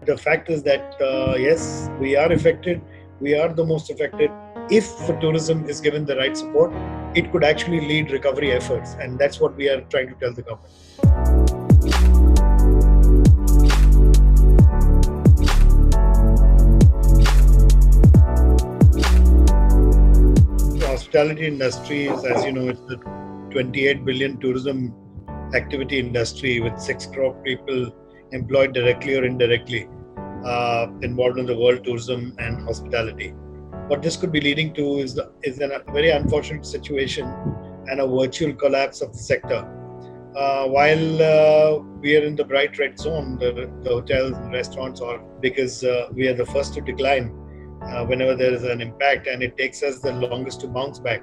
The fact is that, yes, we are affected. We are the most affected. If tourism is given the right support, it could actually lead recovery efforts. And that's what we are trying to tell the government. The hospitality industry is, as you know, it's the 28 billion tourism activity industry with 6 crore people employed directly or indirectly involved in the world tourism and hospitality. What this could be leading to is a very unfortunate situation and a virtual collapse of the sector. While we are in the bright red zone, the hotels and restaurants are, because we are the first to decline whenever there is an impact, and it takes us the longest to bounce back.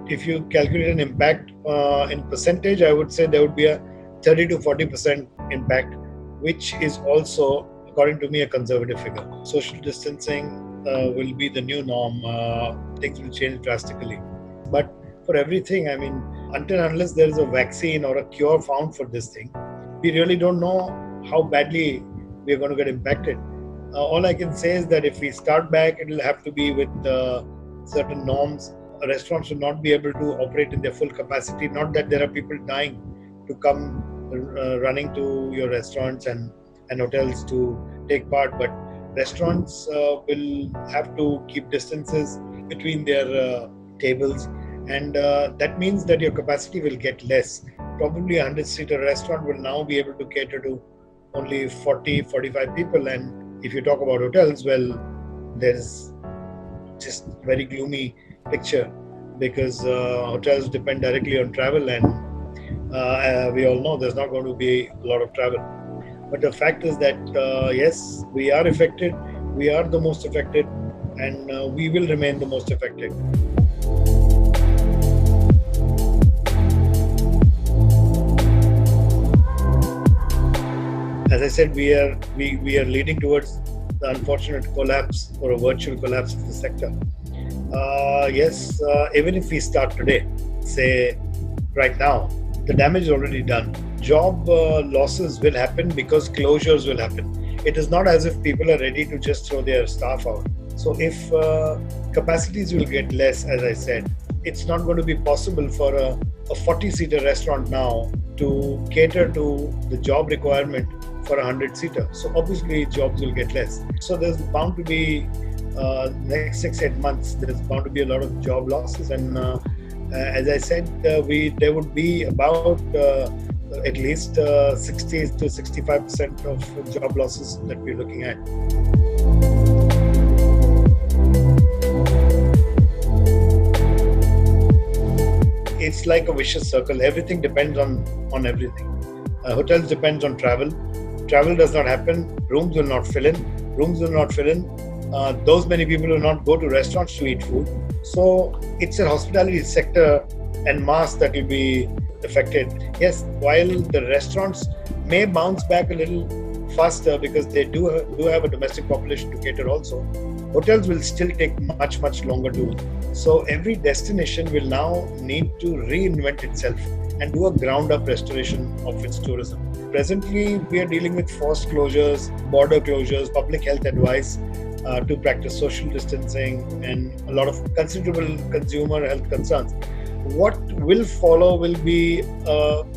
If you calculate an impact in percentage, I would say there would be a 30 to 40% impact, which is also, according to me, a conservative figure. Social distancing will be the new norm. Things will change drastically. But for everything, I mean, until and unless there is a vaccine or a cure found for this thing, we really don't know how badly we are going to get impacted. All I can say is that if we start back, it will have to be with certain norms. Restaurants will not be able to operate in their full capacity. Not that there are people dying to come running to your restaurants and hotels to take part, but restaurants will have to keep distances between their tables, and that means that your capacity will get less. Probably a 100-seater restaurant will now be able to cater to only 40-45 people, and if you talk about hotels, well, there's just very gloomy picture, because hotels depend directly on travel, and we all know there's not going to be a lot of travel. But the fact is that, yes, we are affected, we are the most affected, and we will remain the most affected. As I said, we are leading towards the unfortunate collapse or a virtual collapse of the sector. Yes, even if we start today, say right now, the damage is already done. Job losses will happen because closures will happen. It is not as if people are ready to just throw their staff out. So if capacities will get less, as I said, it's not going to be possible for a 40-seater restaurant now to cater to the job requirement for a 100-seater. So obviously jobs will get less. So there's bound to be next 6-8 months, there's bound to be a lot of job losses, and as I said, there would be about at least 60 to 65% of job losses that we're looking at. It's like a vicious circle. Everything depends on everything. Hotels depends on travel. Travel does not happen. Rooms will not fill in. Rooms will not fill in. Those many people will not go to restaurants to eat food. So it's a hospitality sector en masse that will be affected. Yes, while the restaurants may bounce back a little faster because they do have a domestic population to cater also, hotels will still take much longer to. So every destination will now need to reinvent itself and do a ground-up restoration of its tourism. Presently, we are dealing with forced closures, border closures, public health advice to practice social distancing, and a lot of considerable consumer health concerns. What will follow will be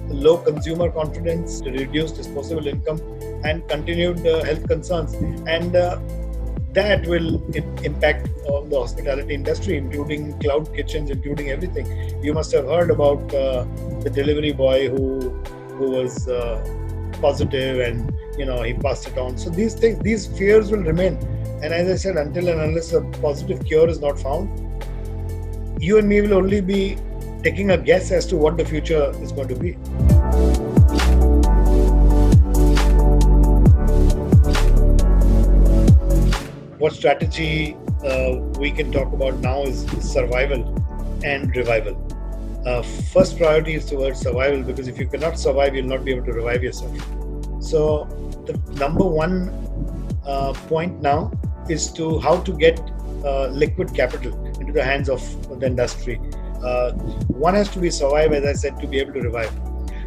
low consumer confidence, reduced disposable income, and continued health concerns. And that will impact on the hospitality industry, including cloud kitchens, including everything. You must have heard about the delivery boy who was positive, and he passed it on. So these fears will remain. And as I said, until and unless a positive cure is not found, you and me will only be taking a guess as to what the future is going to be. What strategy we can talk about now is survival and revival. First priority is towards survival, because if you cannot survive, you'll not be able to revive yourself. So the number one point now is how to get liquid capital into the hands of the industry. One has to be survive, as I said, to be able to revive.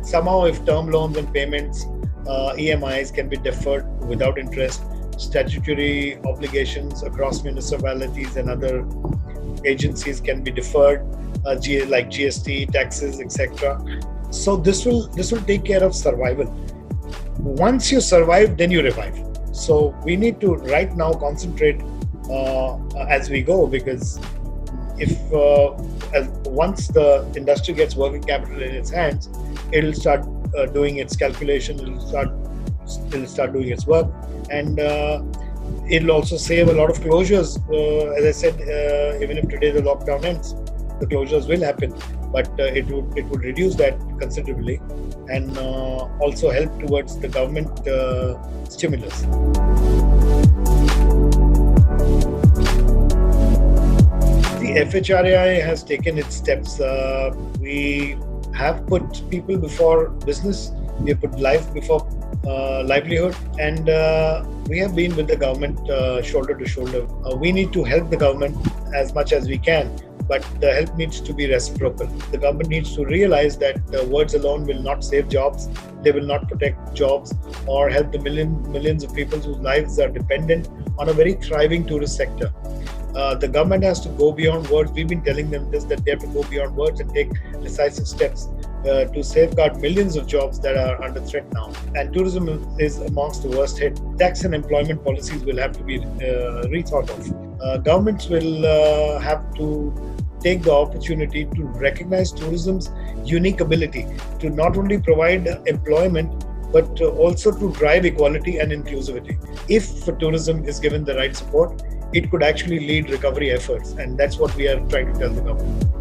Somehow, if term loans and payments, EMIs can be deferred without interest, statutory obligations across municipalities and other agencies can be deferred, like GST, taxes, etc. So this will take care of survival. Once you survive, then you revive. So we need to right now concentrate as we go, because if once the industry gets working capital in its hands, it'll start doing its calculation, it'll start doing its work, and it'll also save a lot of closures. As I said, even if today the lockdown ends, the closures will happen, but it would reduce that considerably, and also help towards the government stimulus. The FHRAI has taken its steps. We have put people before business. We have put life before livelihood, and we have been with the government shoulder to shoulder. We need to help the government as much as we can, but the help needs to be reciprocal. The government needs to realize that words alone will not save jobs. They will not protect jobs or help the millions of people whose lives are dependent on a very thriving tourist sector. The government has to go beyond words. We've been telling them this, that they have to go beyond words and take decisive steps to safeguard millions of jobs that are under threat now. And tourism is amongst the worst hit. Tax and employment policies will have to be rethought of. Governments will have to take the opportunity to recognize tourism's unique ability to not only provide employment, but also to drive equality and inclusivity. If tourism is given the right support, it could actually lead recovery efforts, and that's what we are trying to tell the government.